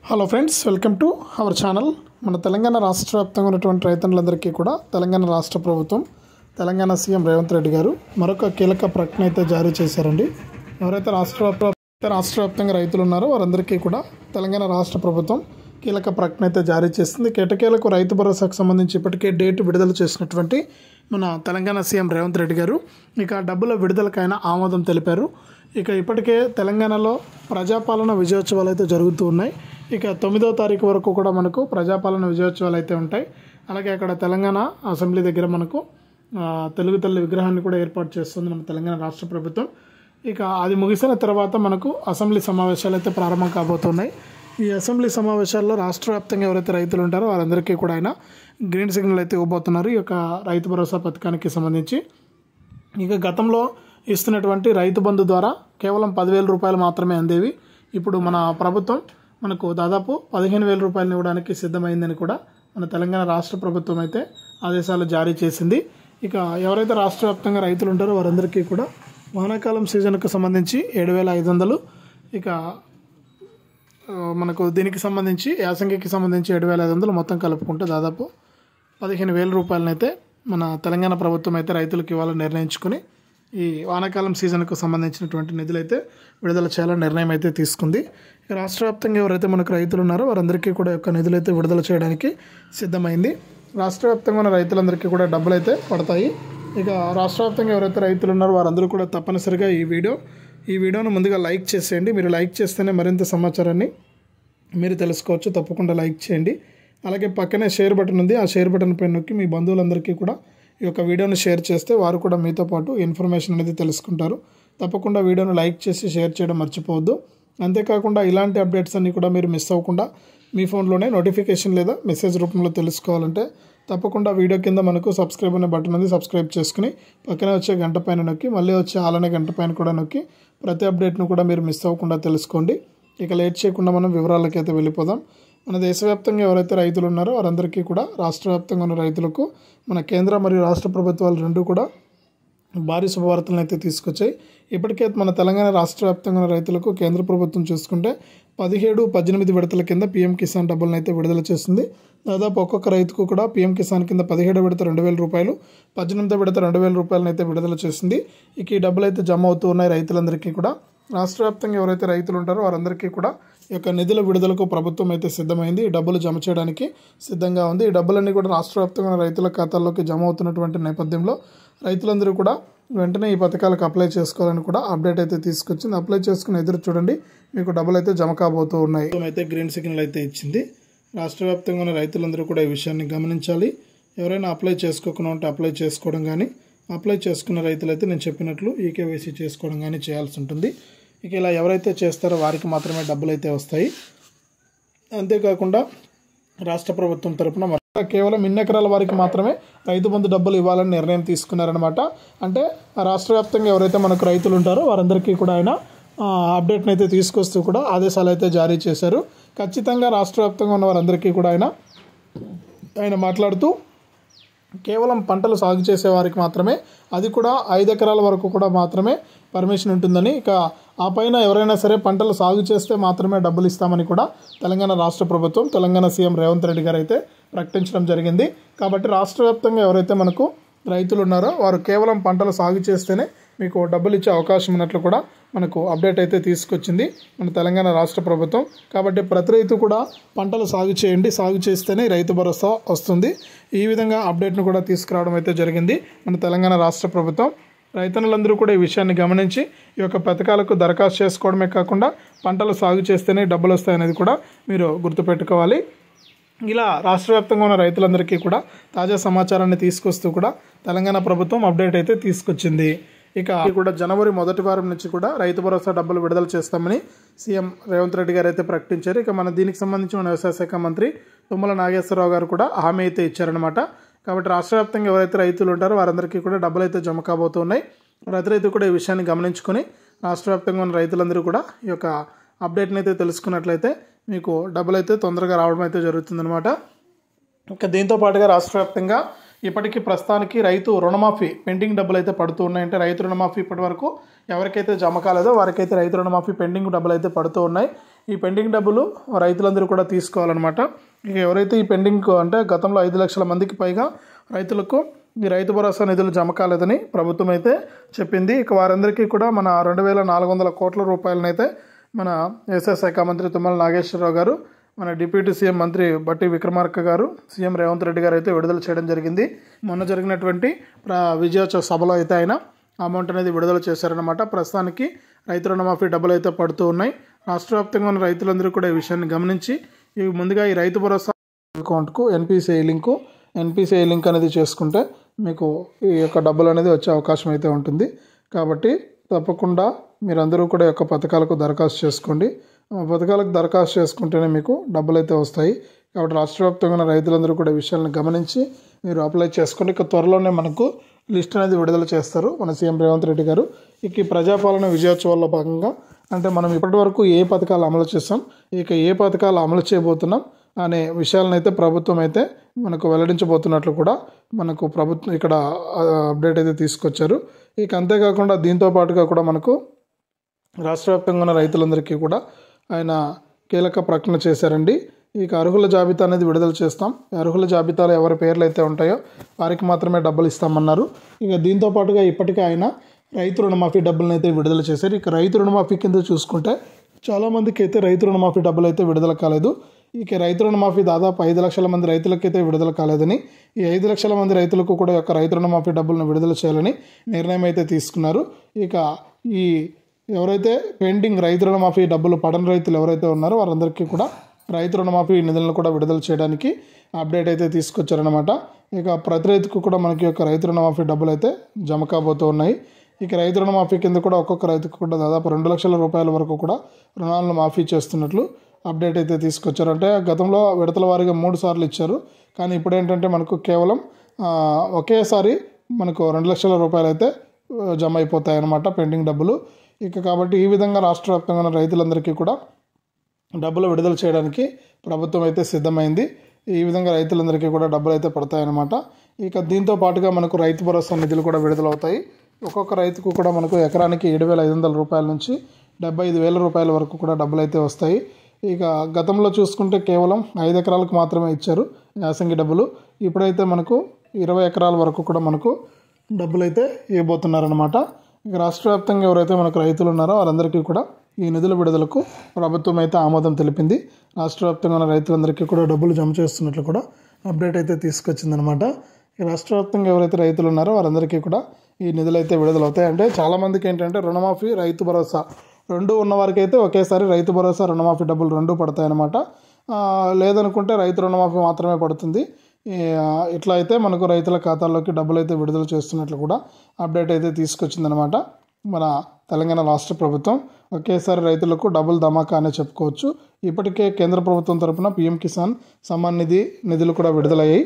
Hello friends, welcome to our channel. మన తెలంగాణ రాష్ట్ర వ్యాప్తంగా ఉన్నటువంటి రైతన్నులందరికీ కూడా తెలంగాణ రాష్ట్ర ప్రభుత్వం, తెలంగాణ సీఎం రేవంత్ రెడ్డి గారు మరొక కీలక ప్రకటన అయితే జారీ చేశారండి. ఎవరైతే రాష్ట్ర వ్యాప్తంగా రైతులు ఉన్నారో వారందరికీ కూడా తెలంగాణ రాష్ట్ర ప్రభుత్వం కీలక ప్రకటన అయితే జారీ చేసింది. కేటకేలకు రైతు భరోసాకు సంబంధించి ఇప్పటికే డేట్ విడుదల చేసినటువంటి మన తెలంగాణ సీఎం రేవంత్ రెడ్డి గారు ఇక డబ్బుల విడుదలకైనా ఆమోదం తెలిపారు. ఇక ఇప్పటికే తెలంగాణలో ప్రజాపాలన విజయోత్సవాలు అయితే జరుగుతూ ఉన్నాయి. ఇక 9వ తారీఖు వరకు కూడా మనకు ప్రజాపాలన విజయోత్సవాలు అయితే ఉంటాయి. అలాగే అక్కడ తెలంగాణ అసెంబ్లీ దగ్గర మనకు తెలుగు తల్లి విగ్రహాన్ని కూడా ఏర్పాటు చేస్తుంది మన తెలంగాణ రాష్ట్ర ప్రభుత్వం. ఇక అది ముగిసిన తర్వాత మనకు అసెంబ్లీ సమావేశాలు అయితే ప్రారంభం కాబోతున్నాయి. ఈ అసెంబ్లీ సమావేశాల్లో రాష్ట్ర వ్యాప్తంగా ఎవరైతే రైతులు ఉంటారో వారందరికీ కూడా ఆయన గ్రీన్ సిగ్నల్ అయితే ఇవ్వబోతున్నారు ఈ యొక్క రైతు భరోసా పథకానికి సంబంధించి. ఇక గతంలో ఇస్తున్నటువంటి రైతు బంధు ద్వారా కేవలం 10,000 రూపాయలు మాత్రమే అందేవి. ఇప్పుడు మన ప్రభుత్వం మనకు దాదాపు 15,000 రూపాయలు ఇవ్వడానికి సిద్ధమైందని కూడా మన తెలంగాణ రాష్ట్ర ప్రభుత్వం అయితే ఆదేశాలు జారీ చేసింది. ఇక ఎవరైతే రాష్ట్ర వ్యాప్తంగా రైతులు ఉంటారో వారందరికీ కూడా వానాకాలం సీజన్కు సంబంధించి 7,500, ఇక మనకు దీనికి సంబంధించి యాసంగికి సంబంధించి 7,500 మొత్తం కలుపుకుంటే దాదాపు 15,000 రూపాయలనైతే మన తెలంగాణ ప్రభుత్వం అయితే రైతులకు ఇవ్వాలని నిర్ణయించుకుని ఈ వానాకాలం సీజన్కు సంబంధించినటువంటి నిధులైతే విడుదల చేయాలని నిర్ణయం అయితే తీసుకుంది. ఇక రాష్ట్ర వ్యాప్తంగా ఎవరైతే మనకు రైతులు ఉన్నారో వారందరికీ కూడా యొక్క నిధులైతే విడుదల చేయడానికి సిద్ధమైంది. రాష్ట్ర వ్యాప్తంగా ఉన్న రైతులందరికీ కూడా డబ్బులు అయితే పడతాయి. ఇక రాష్ట్ర వ్యాప్తంగా ఎవరైతే రైతులు ఉన్నారో వారందరూ కూడా తప్పనిసరిగా ఈ వీడియోను ముందుగా లైక్ చేసేయండి. మీరు లైక్ చేస్తేనే మరింత సమాచారాన్ని మీరు తెలుసుకోవచ్చు. తప్పకుండా లైక్ చేయండి. అలాగే పక్కనే షేర్ బటన్ ఉంది, ఆ షేర్ బటన్ పైన నొక్కి మీ బంధువులందరికీ కూడా ఈ యొక్క వీడియోను షేర్ చేస్తే వారు కూడా మీతో పాటు ఇన్ఫర్మేషన్ అనేది తెలుసుకుంటారు. తప్పకుండా వీడియోను లైక్ చేసి షేర్ చేయడం మర్చిపోవద్దు. అంతేకాకుండా ఇలాంటి అప్డేట్స్ అన్నీ కూడా మీరు మిస్ అవ్వకుండా మీ ఫోన్లోనే నోటిఫికేషన్ లేదా మెసేజ్ రూపంలో తెలుసుకోవాలంటే తప్పకుండా వీడియో కింద మనకు సబ్స్క్రైబ్ అనే బటన్ ఉంది, సబ్స్క్రైబ్ చేసుకుని పక్కనే వచ్చే గంట పైన నొక్కి మళ్ళీ వచ్చే ఆలనే గంట పైన కూడా నొక్కి ప్రతి అప్డేట్ను కూడా మీరు మిస్ అవ్వకుండా తెలుసుకోండి. ఇక లేట్ చేయకుండా మనం వివరాలకి అయితే వెళ్ళిపోదాం. మన దేశవ్యాప్తంగా ఎవరైతే రైతులు ఉన్నారో వారందరికీ కూడా రాష్ట్ర వ్యాప్తంగా ఉన్న రైతులకు మన కేంద్ర మరియు రాష్ట్ర ప్రభుత్వాలు రెండూ కూడా భారీ శుభవార్తలను అయితే తీసుకొచ్చాయి. ఇప్పటికే మన తెలంగాణ రాష్ట్ర వ్యాప్తంగా ఉన్న రైతులకు కేంద్ర ప్రభుత్వం చూసుకుంటే 17, 18 విడతల కింద పీఎం కిసాన్ డబ్బులను అయితే విడుదల చేస్తుంది. దాదాపు ఒక్కొక్క రైతుకు కూడా పీఎం కిసాన్ కింద 17వ విడత 2,000 రూపాయలు, 18వ విడత 2,000 రూపాయలను అయితే విడుదల చేస్తుంది. ఇక ఈ డబ్బులు అయితే జమ అవుతూ ఉన్నాయి రైతులందరికీ కూడా. రాష్ట్ర వ్యాప్తంగా ఎవరైతే రైతులు ఉంటారో వారందరికీ కూడా ఈ యొక్క నిధుల విడుదలకు ప్రభుత్వం అయితే సిద్ధమైంది. ఈ డబ్బులు జమ చేయడానికి సిద్ధంగా ఉంది. ఈ డబ్బులన్నీ కూడా రాష్ట్ర వ్యాప్తంగా రైతుల ఖాతాల్లోకి జమ అవుతున్నటువంటి నేపథ్యంలో రైతులందరూ కూడా వెంటనే ఈ పథకాలకు అప్లై చేసుకోవాలని కూడా అప్డేట్ అయితే తీసుకొచ్చింది. అప్లై చేసుకుని ఎదురు చూడండి, మీకు డబ్బులు అయితే జమ కాబోతూ ఉన్నాయి. అయితే గ్రీన్ సిగ్నల్ అయితే ఇచ్చింది. రాష్ట్ర వ్యాప్తంగా ఉన్న రైతులందరూ కూడా ఈ విషయాన్ని గమనించాలి. ఎవరైనా అప్లై చేసుకోకుండా ఉంటే అప్లై చేసుకోవడం కానీ, అప్లై చేసుకున్న రైతులైతే నేను చెప్పినట్లు ఈకేవైసీ చేసుకోవడం కానీ చేయాల్సి ఉంటుంది. ఇక ఇలా ఎవరైతే చేస్తారో వారికి మాత్రమే డబ్బులు అయితే వస్తాయి. అంతేకాకుండా రాష్ట్ర ప్రభుత్వం తరఫున కేవలం ఇన్ని ఎకరాల వారికి మాత్రమే రైతు బంధు డబ్బులు ఇవ్వాలని నిర్ణయం తీసుకున్నారనమాట. అంటే రాష్ట్ర వ్యాప్తంగా ఎవరైతే మనకు రైతులు ఉంటారో వారందరికీ కూడా ఆయన అప్డేట్ని అయితే తీసుకొస్తూ కూడా ఆదేశాలు అయితే జారీ చేశారు. ఖచ్చితంగా రాష్ట్ర వ్యాప్తంగా ఉన్న వారందరికీ కూడా ఆయన మాట్లాడుతూ కేవలం పంటలు సాగు చేసే వారికి మాత్రమే, అది కూడా 5 ఎకరాల వరకు కూడా మాత్రమే పర్మిషన్ ఉంటుందని, ఇక ఆ పైన ఎవరైనా సరే పంటలు సాగు చేస్తే మాత్రమే డబ్బులు ఇస్తామని కూడా తెలంగాణ రాష్ట్ర ప్రభుత్వం, తెలంగాణ సీఎం రేవంత్ రెడ్డి గారు అయితే ప్రకటించడం జరిగింది. కాబట్టి రాష్ట్ర వ్యాప్తంగా ఎవరైతే మనకు రైతులు ఉన్నారో వారు కేవలం పంటలు సాగు చేస్తేనే మీకు డబ్బులు ఇచ్చే అవకాశం ఉన్నట్లు కూడా మనకు అప్డేట్ అయితే తీసుకొచ్చింది మన తెలంగాణ రాష్ట్ర ప్రభుత్వం. కాబట్టి ప్రతి రైతు కూడా పంటలు సాగు చేయండి, సాగు చేస్తేనే రైతు భరోసా వస్తుంది. ఈ విధంగా అప్డేట్ను కూడా తీసుకురావడం అయితే జరిగింది మన తెలంగాణ రాష్ట్ర ప్రభుత్వం. రైతన్నులందరూ కూడా ఈ విషయాన్ని గమనించి ఈ యొక్క పథకాలకు దరఖాస్తు చేసుకోవడమే కాకుండా పంటలు సాగు చేస్తేనే డబ్బులు వస్తాయనేది కూడా మీరు గుర్తుపెట్టుకోవాలి. ఇలా రాష్ట్ర వ్యాప్తంగా ఉన్న రైతులందరికీ కూడా తాజా సమాచారాన్ని తీసుకొస్తూ కూడా తెలంగాణ ప్రభుత్వం అప్డేట్ అయితే తీసుకొచ్చింది. ఇక కూడా జనవరి 1వ వారం నుంచి కూడా రైతు భరోసా డబ్బులు విడుదల చేస్తామని సీఎం రేవంత్ రెడ్డి గారు అయితే ప్రకటించారు. ఇక మన దీనికి సంబంధించి మన వ్యవసాయ శాఖ మంత్రి తుమ్మల నాగేశ్వరరావు గారు కూడా హామీ అయితే ఇచ్చారనమాట. కాబట్టి రాష్ట్ర వ్యాప్తంగా ఎవరైతే రైతులు ఉంటారో వారందరికీ కూడా డబ్బులు అయితే జమ కాబోతున్నాయి. ప్రతి రైతు కూడా ఈ విషయాన్ని గమనించుకొని రాష్ట్ర వ్యాప్తంగా ఉన్న రైతులందరూ కూడా ఈ యొక్క అప్డేట్ని అయితే తెలుసుకున్నట్లయితే మీకు డబ్బులు అయితే తొందరగా రావడం అయితే జరుగుతుందన్నమాట. ఇంకా దీంతో పాటుగా రాష్ట్ర వ్యాప్తంగా ఇప్పటికీ ప్రస్తుతానికి రైతు రుణమాఫీ పెండింగ్ డబ్బులు అయితే పడుతూ ఉన్నాయంటే రైతు రుణమాఫీ ఇప్పటి వరకు ఎవరికైతే జమ కాలేదో వారికైతే రైతు రుణమాఫీ పెండింగ్ డబ్బులు అయితే పడుతూ ఉన్నాయి. ఈ పెండింగ్ డబ్బులు రైతులందరూ కూడా తీసుకోవాలన్నమాట. ఇక ఎవరైతే ఈ పెండింగ్ అంటే గతంలో 5 లక్షల మందికి పైగా రైతులకు ఈ రైతు భరోసా నిధులు జమ కాలేదని ప్రభుత్వం అయితే చెప్పింది. ఇక వారందరికీ కూడా మన 2,400 కోట్ల రూపాయలనైతే మన వ్యవసాయ శాఖ మంత్రి తుమ్మల నాగేశ్వరరావు గారు, మన డిప్యూటీ సీఎం మంత్రి బట్టి విక్రమార్క గారు, సీఎం రేవంత్ రెడ్డి గారు అయితే విడుదల చేయడం జరిగింది. మొన్న జరిగినటువంటి విజయోత్సవ సభలో అయితే ఆయన అమౌంట్ అనేది విడుదల చేశారనమాట. ప్రస్తుతానికి రైతు రుణమాఫీ డబ్బులు అయితే పడుతూ ఉన్నాయి. రాష్ట్ర వ్యాప్తంగా ఉన్న రైతులందరూ కూడా ఈ విషయాన్ని గమనించి ముందుగా ఈ రైతు భరోసా అకౌంట్కు ఎన్పిసిఐ లింక్ అనేది చేసుకుంటే మీకు ఈ యొక్క డబ్బులు అనేది వచ్చే అవకాశం అయితే ఉంటుంది. కాబట్టి తప్పకుండా మీరందరూ కూడా యొక్క పథకాలకు దరఖాస్తు చేసుకోండి. పథకాలకు దరఖాస్తు చేసుకుంటేనే మీకు డబ్బులు అయితే వస్తాయి. కాబట్టి రాష్ట్ర వ్యాప్తంగా ఉన్న రైతులందరూ కూడా ఈ విషయాలను గమనించి మీరు అప్లై చేసుకోండి. ఇక త్వరలోనే మనకు లిస్ట్ అనేది విడుదల చేస్తారు మన సీఎం రేవంత్ రెడ్డి గారు. ఇక ఈ ప్రజాపాలన విజయోత్సవాల్లో భాగంగా అంటే మనం ఇప్పటి వరకు ఏ పథకాలు అమలు చేస్తాం, ఇక ఏ పథకాలు అమలు చేయబోతున్నాం అనే విషయాలను అయితే ప్రభుత్వం అయితే మనకు వెల్లడించబోతున్నట్లు కూడా మనకు ప్రభుత్వం ఇక్కడ అప్డేట్ అయితే తీసుకొచ్చారు. ఇక అంతేకాకుండా దీంతో పాటుగా కూడా మనకు రాష్ట్ర వ్యాప్తంగా ఉన్న రైతులందరికీ కూడా ఆయన కీలక ప్రకటన చేశారండి. ఇక అర్హుల జాబితా అనేది విడుదల చేస్తాం. అర్హుల జాబితాలో ఎవరి పేర్లు అయితే ఉంటాయో వారికి మాత్రమే డబ్బులు ఇస్తామన్నారు. ఇక దీంతో పాటుగా ఇప్పటికే ఆయన రైతు రుణమాఫీ డబ్బులను అయితే విడుదల చేశారు. ఇక రైతు రుణమాఫీ కింద చూసుకుంటే చాలామందికి అయితే రైతు రుణమాఫీ డబ్బులు అయితే విడుదల కాలేదు. ఇక రైతు రుణమాఫీ దాదాపు 5 లక్షల మంది రైతులకైతే విడుదల కాలేదని, ఈ 5 లక్షల మంది రైతులకు కూడా యొక్క రైతు రుణమాఫీ డబ్బులను విడుదల చేయాలని నిర్ణయం అయితే తీసుకున్నారు. ఇక ఈ ఎవరైతే పెండింగ్ రైతు రుణమాఫీ డబ్బులు పడని రైతులు ఎవరైతే ఉన్నారో వారందరికీ కూడా రైతు రుణమాఫీ నిధులను కూడా విడుదల చేయడానికి అప్డేట్ అయితే తీసుకొచ్చారనమాట. ఇక ప్రతి రైతుకు కూడా మనకి యొక్క రైతు రుణమాఫీ డబ్బులు అయితే జమ కాబోతూ ఉన్నాయి. ఇక రైతు రుణమాఫీ కింద కూడా ఒక్కొక్క రైతుకు కూడా దాదాపు 2 లక్షల రూపాయల వరకు కూడా రుణాలను మాఫీ చేస్తున్నట్లు అప్డేట్ అయితే తీసుకొచ్చారు. అంటే గతంలో విడతల వారీగా 3 సార్లు ఇచ్చారు. కానీ ఇప్పుడు ఏంటంటే మనకు కేవలం ఒకేసారి మనకు 2 లక్షల రూపాయలు అయితే జమ అయిపోతాయి అన్నమాట పెండింగ్ డబ్బులు. ఇక కాబట్టి ఈ విధంగా రాష్ట్ర వ్యాప్తంగా ఉన్న రైతులందరికీ కూడా డబ్బులు విడుదల చేయడానికి ప్రభుత్వం అయితే సిద్ధమైంది. ఈ విధంగా రైతులందరికీ కూడా డబ్బులు అయితే పడతాయన్నమాట. ఇక దీంతో పాటుగా మనకు రైతు భరోసా నిధులు కూడా విడుదలవుతాయి. ఒక్కొక్క రైతుకు కూడా మనకు ఎకరానికి 7,500 రూపాయల నుంచి 75,000 రూపాయల వరకు కూడా డబ్బులు అయితే వస్తాయి. ఇక గతంలో చూసుకుంటే కేవలం 5 ఎకరాలకు మాత్రమే ఇచ్చారు యాసంగి డబ్బులు. ఇప్పుడైతే మనకు 20 ఎకరాల వరకు కూడా మనకు డబ్బులు అయితే ఇవ్వబోతున్నారనమాట. ఇక రాష్ట్ర వ్యాప్తంగా ఎవరైతే మనకు రైతులు ఉన్నారో వారందరికీ కూడా ఈ నిధుల విడుదలకు ప్రభుత్వం అయితే ఆమోదం తెలిపింది. రాష్ట్ర వ్యాప్తంగా ఉన్న రైతులందరికీ కూడా డబ్బులు జమ చేస్తున్నట్లు కూడా అప్డేట్ అయితే తీసుకొచ్చిందనమాట. ఈ రాష్ట్ర వ్యాప్తంగా ఎవరైతే రైతులు ఉన్నారో వారందరికీ కూడా ఈ నిధులు అయితే విడుదలవుతాయి. అంటే చాలామందికి ఏంటంటే రుణమాఫీ రైతు భరోసా రెండు ఉన్న వారికి అయితే ఒకేసారి రైతు భరోసా రుణమాఫీ డబ్బులు రెండు పడతాయన్నమాట. లేదనుకుంటే రైతు రుణమాఫీ మాత్రమే పడుతుంది. ఇట్లా అయితే మనకు రైతుల ఖాతాల్లోకి డబ్బులు అయితే విడుదల చేస్తున్నట్లు కూడా అప్డేట్ అయితే తీసుకొచ్చిందనమాట మన తెలంగాణ రాష్ట్ర ప్రభుత్వం. ఒకేసారి రైతులకు డబుల్ ధమాకా అనే చెప్పుకోవచ్చు. ఇప్పటికే కేంద్ర ప్రభుత్వం తరపున PM కిసాన్ సమ్మాన్ నిధి నిధులు కూడా విడుదలయ్యాయి.